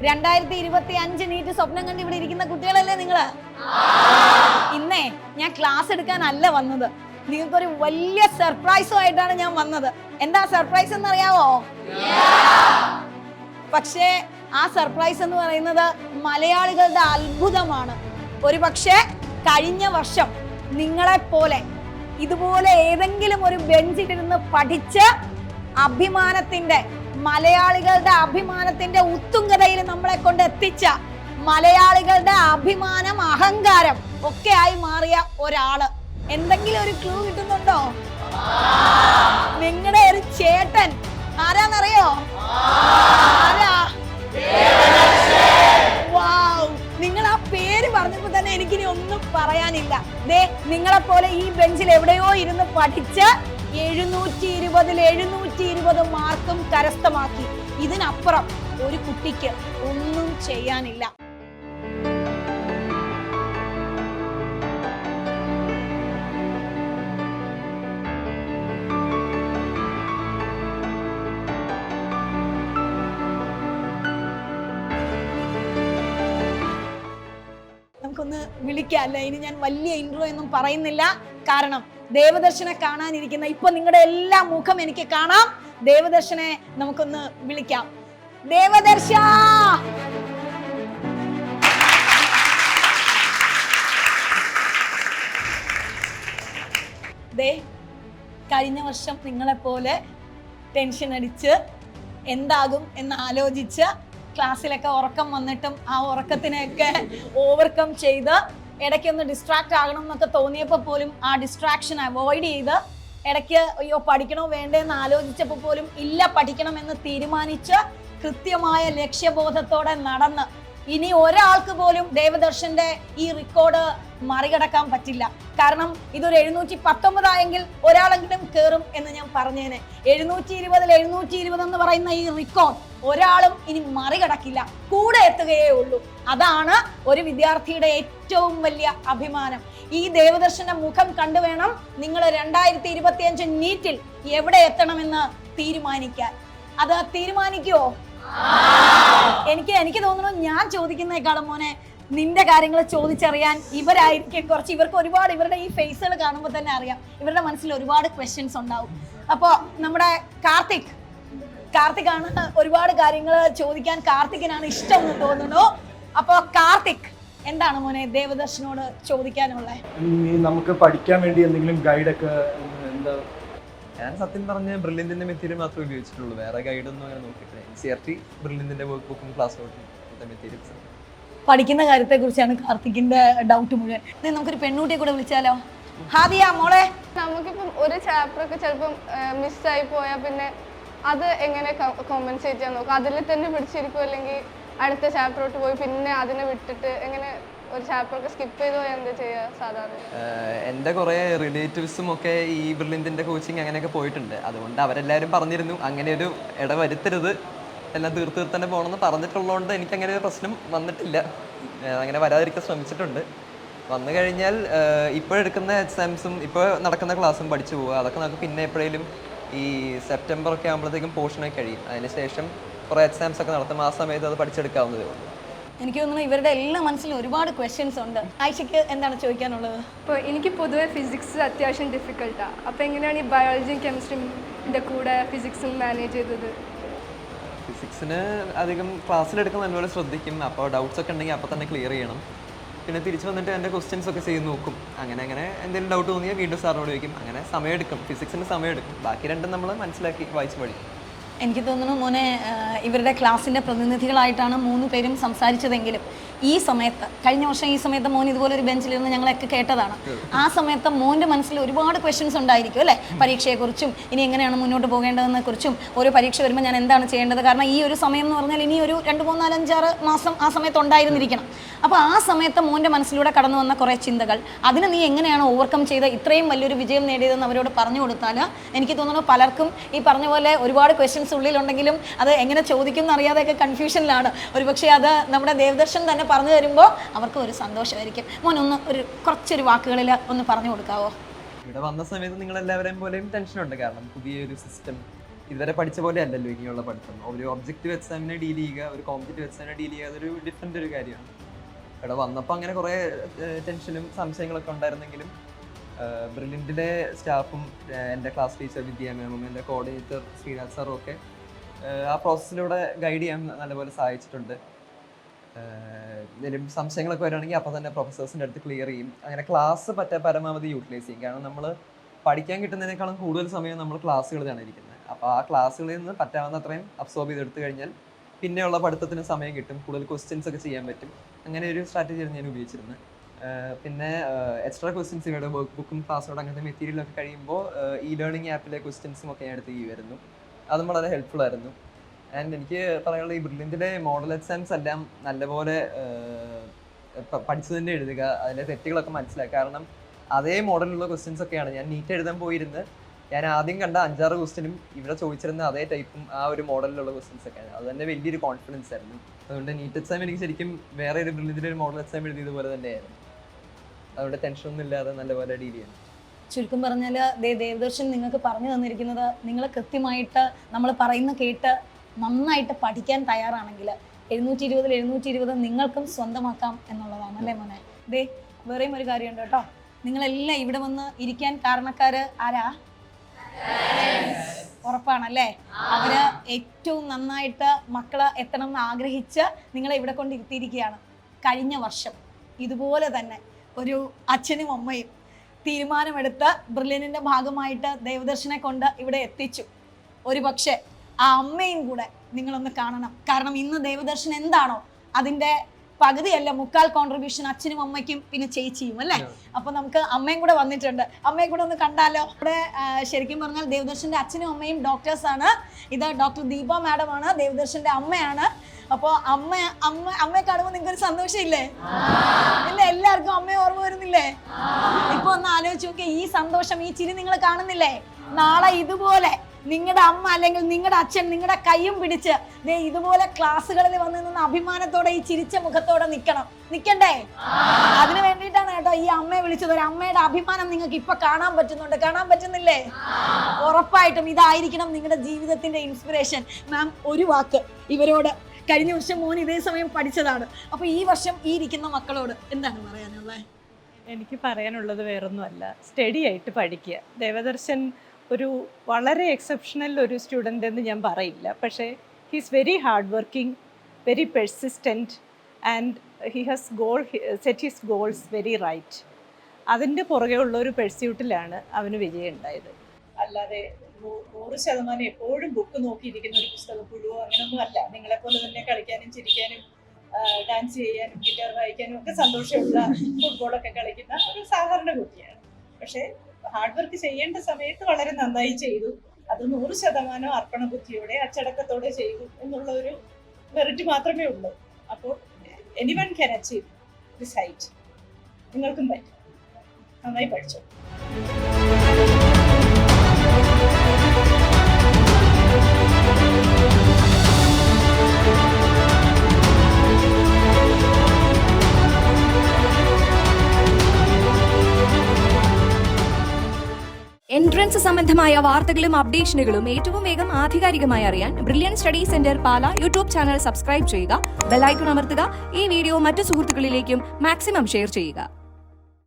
2025 NEET സ്വപ്നം കണ്ട് ഇവിടെ ഇരിക്കുന്ന കുട്ടികളല്ലേ നിങ്ങള്? ഇന്നേ ഞാൻ ക്ലാസ് എടുക്കാനല്ല വന്നത്, നിങ്ങൾക്കൊരു വലിയ സർപ്രൈസുമായിട്ടാണ് ഞാൻ വന്നത്. എന്താ സർപ്രൈസ് എന്ന് അറിയാവോ? പക്ഷേ ആ സർപ്രൈസ് എന്ന് പറയുന്നത് മലയാളികളുടെ അത്ഭുതമാണ്. ഒരു പക്ഷേ കഴിഞ്ഞ വർഷം നിങ്ങളെപ്പോലെ ഇതുപോലെ ഏതെങ്കിലും ഒരു ബെഞ്ചിലിരുന്ന് പഠിച്ച് അഭിമാനത്തിന്റെ, മലയാളികളുടെ അഭിമാനത്തിന്റെ ഉത്തുംഗതയിൽ നമ്മളെ കൊണ്ട് എത്തിച്ച, മലയാളികളുടെ അഭിമാനം, അഹങ്കാരം ഒക്കെ ആയി മാറിയ ഒരാള്. എന്തെങ്കിലും ഒരു ക്ലൂ കിട്ടുന്നുണ്ടോ? നിങ്ങളുടെ ഒരു ചേട്ടൻ ആരാന്നറിയോ? ആരാ? നിങ്ങൾ ആ പേര് പറഞ്ഞപ്പോ തന്നെ എനിക്കിനി ഒന്നും പറയാനില്ല. ദേ നിങ്ങളെപ്പോലെ ഈ ബെഞ്ചിൽ എവിടെയോ ഇരുന്ന് പഠിച്ച് 720 മാർക്കും കരസ്ഥമാക്കി. ഇതിനപ്പുറം ഒരു കുട്ടിക്ക് ഒന്നും ചെയ്യാനില്ല. നമുക്കൊന്ന് വിളിക്കാല്ലേ? ഇനി ഞാൻ വലിയ ഇൻട്രോ ഒന്നും പറയുന്നില്ല, കാരണം ദേവദർശനെ കാണാനിരിക്കുന്ന ഇപ്പൊ നിങ്ങളുടെ എല്ലാ മുഖം എനിക്ക് കാണാം. ദേവദർശനെ നമുക്കൊന്ന് വിളിക്കാം. ദേവദർശ, ദേ കഴിഞ്ഞ വർഷം നിങ്ങളെപ്പോലെ ടെൻഷൻ അടിച്ച് എന്താകും എന്ന് ആലോചിച്ച് ക്ലാസ്സിലൊക്കെ ഉറക്കം വന്നിട്ടും ആ ഉറക്കത്തിനെയൊക്കെ ഓവർകം ചെയ്ത് ഇടയ്ക്കൊന്ന് ഡിസ്ട്രാക്ട് ആകണം എന്നൊക്കെ തോന്നിയപ്പോൾ പോലും ആ ഡിസ്ട്രാക്ഷൻ അവോയ്ഡ് ചെയ്ത് ഇടയ്ക്ക് അയ്യോ പഠിക്കണോ വേണ്ടേന്ന് ആലോചിച്ചപ്പോൾ പോലും ഇല്ല പഠിക്കണമെന്ന് തീരുമാനിച്ച് കൃത്യമായ ലക്ഷ്യബോധത്തോടെ നടന്ന് ഇനി ഒരാൾക്ക് പോലും ദേവദർശന്റെ ഈ റെക്കോർഡ് മറികടക്കാൻ പറ്റില്ല. കാരണം ഇതൊരു 719 ആയെങ്കിൽ ഒരാളെങ്കിലും കയറും എന്ന് ഞാൻ പറഞ്ഞേനെ. 720 എന്ന് പറയുന്ന ഈ റെക്കോർഡ് ഒരാളും ഇനി മറികടക്കില്ല, കൂടെ എത്തുകയേ ഉള്ളൂ. അതാണ് ഒരു വിദ്യാർത്ഥിയുടെ ഏറ്റവും വലിയ അഭിമാനം. ഈ ദേവദർശന്റെ മുഖം കണ്ടു വേണം നിങ്ങൾ 2025 നീറ്റിൽ എവിടെ എത്തണമെന്ന് തീരുമാനിക്കാൻ. അത് തീരുമാനിക്കുവോ? എനിക്ക് തോന്നുന്നു ഞാൻ ചോദിക്കുന്നേക്കാളും മോനെ നിന്റെ കാര്യങ്ങൾ ചോദിച്ചറിയാൻ ഇവരായിരിക്കും കുറച്ച്. ഇവർക്ക് ഒരുപാട്, ഇവരുടെ ഈ ഫേസുകൾ കാണുമ്പോൾ തന്നെ അറിയാം ഇവരുടെ മനസ്സിൽ ഒരുപാട് ക്വസ്റ്റ്യൻസ് ഉണ്ടാവും. അപ്പോൾ നമ്മുടെ കാർത്തിക് ആണ് ഒരുപാട് കാര്യങ്ങൾ ചോദിക്കാൻ. കാർത്തികിനാണ് ഇഷ്ടം എന്ന് തോന്നുന്നു. അപ്പോൾ കാർത്തിക്, എന്താണ് മോനെ ദേവദർശനോട് ചോദിക്കാനുള്ളത്? നമുക്ക് പഠിക്കാൻ വേണ്ടി എന്തെങ്കിലും ഗൈഡൊക്കെ എന്താ? ഞാൻ സത്യം പറഞ്ഞ ബ്രില്യന്റിന്റെ മെറ്റീരിയൽ മാത്രമേ ഉപയോഗിച്ചിട്ടുള്ളൂ, വേറെ ഗൈഡൊന്നും അങ്ങനെ നോക്കിയിട്ടില്ല. NCERT, ബ്രില്യന്റിന്റെ വർക്ക് ബുക്കും ക്ലാസ് നോട്ടും മെറ്റീരിയൽസ്. പഠിക്കുന്ന കാര്യത്തെ കുറിച്ചാണ് കാർത്തിക്കിന്റെ ഡൗട്ട് മുഴുവൻ. നമുക്കൊരു പെൺകുട്ടിയെ കൂടെ വിളിച്ചാലോ? ഹാദിയ മോളെ, നമുക്കിപ്പം ഒരു ചാപ്റ്റർ ഒക്കെ ചിലപ്പം മിസ്സായി പോയാൽ പിന്നെ അത് എങ്ങനെ കോമ്പൻസേറ്റ് ചെയ്യാൻ നോക്കും? അതിൽ തന്നെ പിടിച്ചിരിക്കും, അല്ലെങ്കിൽ അടുത്ത ചാപ്റ്ററോട്ട് പോയി പിന്നെ അതിനെ വിട്ടിട്ട് എങ്ങനെ ഒരു ചാപ്റ്റർ ഒക്കെ സ്കിപ്പ് ചെയ്ത് പോയാൽ എന്താ ചെയ്യുക സാധാരണ? എൻ്റെ കുറേ റിലേറ്റീവ്സും ഒക്കെ ഈ ബ്രില്യന്റിന്റെ കോച്ചിങ് അങ്ങനെയൊക്കെ പോയിട്ടുണ്ട്. അതുകൊണ്ട് അവരെല്ലാവരും പറഞ്ഞിരുന്നു അങ്ങനെ ഒരു ഇടവരുത്തരുത്, എല്ലാം തീർത്ത് തന്നെ പോകണമെന്ന് പറഞ്ഞിട്ടുള്ളതുകൊണ്ട് എനിക്ക് അങ്ങനെ ഒരു പ്രശ്നം വന്നിട്ടില്ല. അങ്ങനെ വരാതിരിക്കാൻ ശ്രമിച്ചിട്ടുണ്ട്. വന്നു കഴിഞ്ഞാൽ ഇപ്പോഴെടുക്കുന്ന എക്സാംസും ഇപ്പോൾ നടക്കുന്ന ക്ലാസ്സും പഠിച്ചു പോവുക. അതൊക്കെ നമുക്ക് പിന്നെ എപ്പോഴേലും ഈ സെപ്റ്റംബർ ഒക്കെ ആകുമ്പോഴത്തേക്കും പോർഷനൊക്കെ കഴിയും. അതിനുശേഷം കുറേ എക്സാംസ് ഒക്കെ നടത്തും. ആ സമയത്ത് അത് പഠിച്ചെടുക്കാവുന്നതേ ഉള്ളൂ. എനിക്ക് തോന്നുന്നു ഇവരുടെ എല്ലാ മനസ്സിലും ഒരുപാട് ക്വസ്റ്റ്യൻസ് ഉണ്ട്. ആയിഷയ്ക്ക് എന്താണ് ചോദിക്കാനുള്ളത്? ഇപ്പോൾ എനിക്ക് പൊതുവെ ഫിസിക്സ് അത്യാവശ്യം ഡിഫിക്കൽട്ടാണ്. അപ്പോൾ എങ്ങനെയാണ് ഈ ബയോളജിയും കെമിസ്ട്രിയുടെ കൂടെ ഫിസിക്സും മാനേജ് ചെയ്തത്? ഫിസിക്സിന് അധികം ക്ലാസ്സിലെടുക്കാൻ നല്ലപോലെ ശ്രദ്ധിക്കും. അപ്പോൾ ഡൗട്ട്സ് ഒക്കെ ഉണ്ടെങ്കിൽ അപ്പോൾ തന്നെ ക്ലിയർ ചെയ്യണം. പിന്നെ തിരിച്ച് വന്നിട്ട് എൻ്റെ ക്വസ്റ്റ്യൻസ് ഒക്കെ ചെയ്ത് നോക്കും. അങ്ങനെ എന്തെങ്കിലും ഡൗട്ട് തോന്നിയാൽ വീണ്ടും സാറിനോട് ചോദിക്കും. അങ്ങനെ സമയമെടുക്കും, ഫിസിക്സിന് സമയമെടുക്കും. ബാക്കി രണ്ടും നമ്മൾ മനസ്സിലാക്കി വായിച്ച് പഠിക്കും. എനിക്ക് തോന്നുന്നു മോനെ ഇവരുടെ ക്ലാസ്സിൻ്റെ പ്രതിനിധികളായിട്ടാണ് 3 പേരും സംസാരിച്ചതെങ്കിലും ഈ സമയത്ത്, കഴിഞ്ഞ വർഷം ഈ സമയത്ത് മോൻ ഇതുപോലെ ഒരു ബെഞ്ചിലിരുന്ന് ഞങ്ങളൊക്കെ കേട്ടതാണ്. ആ സമയത്ത് മോൻ്റെ മനസ്സിൽ ഒരുപാട് ക്വസ്റ്റ്യൻസ് ഉണ്ടായിരിക്കും അല്ലേ? പരീക്ഷയെക്കുറിച്ചും ഇനി എങ്ങനെയാണ് മുന്നോട്ട് പോകേണ്ടതെന്നെ കുറിച്ചും, ഓരോ പരീക്ഷ വരുമ്പോൾ ഞാൻ എന്താണ് ചെയ്യേണ്ടത്. കാരണം ഈ ഒരു സമയം എന്ന് പറഞ്ഞാൽ ഇനി ഒരു 2, 3, 4, 5, 6 മാസം ആ സമയത്ത് ഉണ്ടായിരുന്നിരിക്കണം. അപ്പോൾ ആ സമയത്ത് മോൻ്റെ മനസ്സിലൂടെ കടന്നു വന്ന കുറേ ചിന്തകൾ, അതിന് നീ എങ്ങനെയാണ് ഓവർകം ചെയ്ത് ഇത്രയും വലിയൊരു വിജയം നേടിയതെന്ന് അവരോട് പറഞ്ഞു കൊടുത്താൽ എനിക്ക് തോന്നുന്നു പലർക്കും ഈ പറഞ്ഞ പോലെ ഒരുപാട് ക്വസ്റ്റ്യൻസ് ഉള്ളിലുണ്ടെങ്കിലും അത് എങ്ങനെ ചോദിക്കും എന്നറിയാതെയൊക്കെ കൺഫ്യൂഷനിലാണ്. ഒരുപക്ഷെ അത് നമ്മുടെ ദേവദർശൻ തന്നെ പറഞ്ഞു തരുമ്പോൾ അവർക്ക് ഒരു സന്തോഷമായിരിക്കും. മോൻ കുറച്ചൊരു വാക്കുകളിൽ ഒന്ന് പറഞ്ഞു കൊടുക്കാവോ? ഇവിടെ വന്ന സമയത്ത് നിങ്ങളെല്ലാവരെയും പോലെയും ടെൻഷനുണ്ട്. കാരണം പുതിയൊരു സിസ്റ്റം, ഇതുവരെ പഠിച്ച പോലെ അല്ലല്ലോ ഇനിയുള്ള പഠിത്തം. ഒരു ഒബ്ജക്റ്റീവ് എക്സാമിനെ ഡീൽ ചെയ്യുക, ഒരു കോമ്പറ്റീവ് എക്സാമിനെ ഡീൽ ചെയ്യുക, അതൊരു ഡിഫറെൻ്റ് ഒരു കാര്യമാണ്. ഇവിടെ വന്നപ്പോൾ അങ്ങനെ കുറേ ടെൻഷനും സംശയങ്ങളൊക്കെ ഉണ്ടായിരുന്നെങ്കിലും ബ്രില്യൻറ്റിലെ സ്റ്റാഫും എൻ്റെ ക്ലാസ് ടീച്ചർ വിദ്യ മാമും എൻ്റെ കോർഡിനേറ്റർ ശ്രീനാഥ് സാറും ഒക്കെ ആ പ്രോസസ്സിലൂടെ ഗൈഡ് ചെയ്യാൻ നല്ലപോലെ സഹായിച്ചിട്ടുണ്ട്. എന്തെങ്കിലും സംശയങ്ങളൊക്കെ വരികയാണെങ്കിൽ അപ്പോൾ തന്നെ പ്രൊഫസേഴ്സിൻ്റെ അടുത്ത് ക്ലിയർ ചെയ്യും. അങ്ങനെ ക്ലാസ് പരമാവധി യൂട്ടിലൈസ് ചെയ്യും. കാരണം നമ്മൾ പഠിക്കാൻ കിട്ടുന്നതിനേക്കാളും കൂടുതൽ സമയം നമ്മൾ ക്ലാസ്സുകളിലാണ് ഇരിക്കുന്നത്. അപ്പോൾ ആ ക്ലാസ്സുകളിൽ നിന്ന് പറ്റാവുന്ന അത്രയും അബ്സോർബ് ചെയ്തെടുത്ത് കഴിഞ്ഞാൽ പിന്നെയുള്ള പഠിത്തത്തിന് സമയം കിട്ടും, കൂടുതൽ ക്വസ്റ്റ്യൻസ് ഒക്കെ ചെയ്യാൻ പറ്റും. അങ്ങനെ ഒരു സ്ട്രാറ്റജിയാണ് ഞാൻ ഉപയോഗിച്ചിരുന്നത്. പിന്നെ എക്സ്ട്രാ ക്വസ്റ്റ്യൻസ് ഇവിടെ ബുക്കും ക്ലാസ്സോട് അങ്ങനത്തെ മെറ്റീരിയലൊക്കെ കഴിയുമ്പോൾ ഈ ലേണിംഗ് ആപ്പിലെ ക്വസ്റ്റ്യൻസും ഒക്കെ ഞാൻ എടുത്ത് ചെയ്യുമായിരുന്നു. അതും വളരെ ഹെൽപ്ഫുൾ ആയിരുന്നു. ആൻഡ് എനിക്ക് പറയാനുള്ള ഈ ബ്രില്യൻറ്റിലെ മോഡൽ എക്സാംസ് എല്ലാം നല്ലപോലെ പഠിച്ചു തന്നെ എഴുതുക, അതിലെ തെറ്റുകളൊക്കെ മനസ്സിലാക്കുക. കാരണം അതേ മോഡലുള്ള ക്വസ്റ്റ്യൻസ് ഒക്കെയാണ് ഞാൻ നീറ്റ് എഴുതാൻ പോയിരുന്നത്. ഞാൻ ആദ്യം കണ്ട 5-6 ക്വസ്റ്റ്യനും ഇവിടെ ചോദിച്ചിരുന്ന അതേ ടൈപ്പും ആ ഒരു മോഡലിലുള്ള ക്വസ്റ്റ്യൻസ് ഒക്കെയാണ്. അത് തന്നെ വലിയൊരു കോൺഫിഡൻസ് ആയിരുന്നു. അതുകൊണ്ട് നീറ്റ് എക്സാം എനിക്ക് ശരിക്കും വേറെ ഒരു ബ്രില്യൻറ്റിലെ ഒരു മോഡൽ എക്സാം എഴുതിയതുപോലെ തന്നെയായിരുന്നു. അതുകൊണ്ട് ടെൻഷനൊന്നും ഇല്ലാതെ നല്ലപോലെ ഡീൽ ചെയ്യണം. ചുരുക്കം പറഞ്ഞാൽ ദേവദർശൻ നിങ്ങൾക്ക് പറഞ്ഞു തന്നിരിക്കുന്നത് നിങ്ങൾ കൃത്യമായിട്ട് നമ്മൾ പറയുന്ന കേട്ട് നന്നായിട്ട് പഠിക്കാൻ തയ്യാറാണെങ്കിൽ 720 നിങ്ങൾക്കും സ്വന്തമാക്കാം എന്നുള്ളതാണ് അല്ലേ മോനെ? വേറെയും ഒരു കാര്യമുണ്ട് കേട്ടോ. നിങ്ങളെല്ലാം ഇവിടെ വന്ന് ഇരിക്കാൻ കാരണക്കാര് ആരാ? ഉറപ്പാണല്ലേ? അവര് ഏറ്റവും നന്നായിട്ട് മക്കള് എത്തണം എന്ന് ആഗ്രഹിച്ച് നിങ്ങളെ ഇവിടെ കൊണ്ട് ഇരുത്തിയിരിക്കുകയാണ്. കഴിഞ്ഞ വർഷം ഇതുപോലെ തന്നെ ഒരു അച്ഛനും അമ്മയും തീരുമാനമെടുത്ത് ബ്രില്യൻറ്റിൻ്റെ ഭാഗമായിട്ട് ദേവദർശനെ കൊണ്ട് ഇവിടെ എത്തിച്ചു. ഒരു പക്ഷേ ആ അമ്മയും കൂടെ നിങ്ങളൊന്ന് കാണണം. കാരണം ഇന്ന് ദേവദർശൻ എന്താണോ അതിൻ്റെ പകുതിയല്ല 1/4 കോൺട്രിബ്യൂഷൻ അച്ഛനും അമ്മയ്ക്കും പിന്നെ ചേച്ചിയും അല്ലേ? അപ്പൊ നമുക്ക് അമ്മയും കൂടെ വന്നിട്ടുണ്ട്. അമ്മയെ കൂടെ ഒന്ന് കണ്ടാലോ? ഇവിടെ ശരിക്കും പറഞ്ഞാൽ ദേവദർശന്റെ അച്ഛനും അമ്മയും ഡോക്ടേഴ്സാണ്. ഇത് ഡോക്ടർ ദീപ മാഡം ആണ്, ദേവദർശന്റെ അമ്മയാണ്. അപ്പോൾ അമ്മയെ കാണുമ്പോൾ നിങ്ങൾക്ക് ഒരു സന്തോഷം ഇല്ലേ? ഇല്ല, എല്ലാവർക്കും അമ്മയെ ഓർമ്മ വരുന്നില്ലേ? ഇപ്പൊ ഒന്ന് ആലോചിച്ച് നോക്കിയേ, ഈ സന്തോഷം, ഈ ചിരി നിങ്ങൾ കാണുന്നില്ലേ? നാളെ ഇതുപോലെ നിങ്ങളുടെ അമ്മ അല്ലെങ്കിൽ നിങ്ങളുടെ അച്ഛൻ നിങ്ങളുടെ കൈയും പിടിച്ച് ഇതുപോലെ ക്ലാസ്സുകളിൽ വന്ന് നിന്ന് അഭിമാനത്തോടെ ഈ ചിരിച്ച മുഖത്തോടെ നിൽക്കണ്ടേ? അതിനു വേണ്ടിയിട്ടാണ് കേട്ടോ ഈ അമ്മയെ വിളിച്ചത്. ഒരു അമ്മയുടെ അഭിമാനം നിങ്ങൾക്ക് ഇപ്പൊ കാണാൻ പറ്റുന്നില്ലേ? ഉറപ്പായിട്ടും ഇതായിരിക്കണം നിങ്ങളുടെ ജീവിതത്തിന്റെ ഇൻസ്പിറേഷൻ. മാം, ഒരു വാക്ക് ഇവരോട്. കഴിഞ്ഞ വർഷം മോൻ ഇതേ സമയം പഠിച്ചതാണ്. അപ്പൊ ഈ വർഷം ഈ ഇരിക്കുന്ന മക്കളോട് എന്താണ് പറയാനുള്ളത്? എനിക്ക് പറയാനുള്ളത് വേറൊന്നുമല്ല, സ്റ്റഡി ആയിട്ട് പഠിക്കുക. ദേവദർശൻ ഒരു വളരെ എക്സെപ്ഷണൽ ഒരു സ്റ്റുഡൻ്റ് എന്ന് ഞാൻ പറയില്ല, പക്ഷേ he's very hard working, very persistent and he has set his goals very right. അതിൻ്റെ പുറകെ ഉള്ള ഒരു പെർസ്യൂട്ടിലാണ് അവന് വിജയം ഉണ്ടായത്. അല്ലാതെ 100% എപ്പോഴും ബുക്ക് നോക്കിയിരിക്കുന്ന ഒരു പുസ്തക പുഴുവോ അങ്ങനെയൊന്നും അല്ല. നിങ്ങളെപ്പോലെ തന്നെ കളിക്കാനും ചിരിക്കാനും ഡാൻസ് ചെയ്യാനും ഗിറ്റാർ വായിക്കാനും ഒക്കെ സന്തോഷമുള്ള, ഫുട്ബോളൊക്കെ കളിക്കുന്ന ഒരു സാധാരണ കുട്ടിയാണ്. പക്ഷേ ഹാർഡ് വർക്ക് ചെയ്യേണ്ട സമയത്ത് വളരെ നന്നായി ചെയ്തു. അത് 100% അർപ്പണ ബുദ്ധിയോടെ അച്ചടക്കത്തോടെ ചെയ്തു എന്നുള്ള ഒരു മെറിറ്റ് മാത്രമേ ഉള്ളൂ. അപ്പോൾ anyone can achieve this height. നിങ്ങൾക്കും പറ്റും. നന്നായി പഠിച്ചു. എൻട്രൻസ് സംബന്ധമായ വാർത്തകളും അപ്ഡേഷനുകളും ഏറ്റവും വേഗം ആധികാരികമായി അറിയാൻ ബ്രില്യൻ സ്റ്റഡി സെന്റർ പാല യൂട്യൂബ് ചാനൽ സബ്സ്ക്രൈബ് ചെയ്യുക, ബെൽ ഐക്കൺ അമർത്തുക, ഈ വീഡിയോ മറ്റു സുഹൃത്തുക്കളിലേക്കും മാക്സിമം ഷെയർ ചെയ്യുക.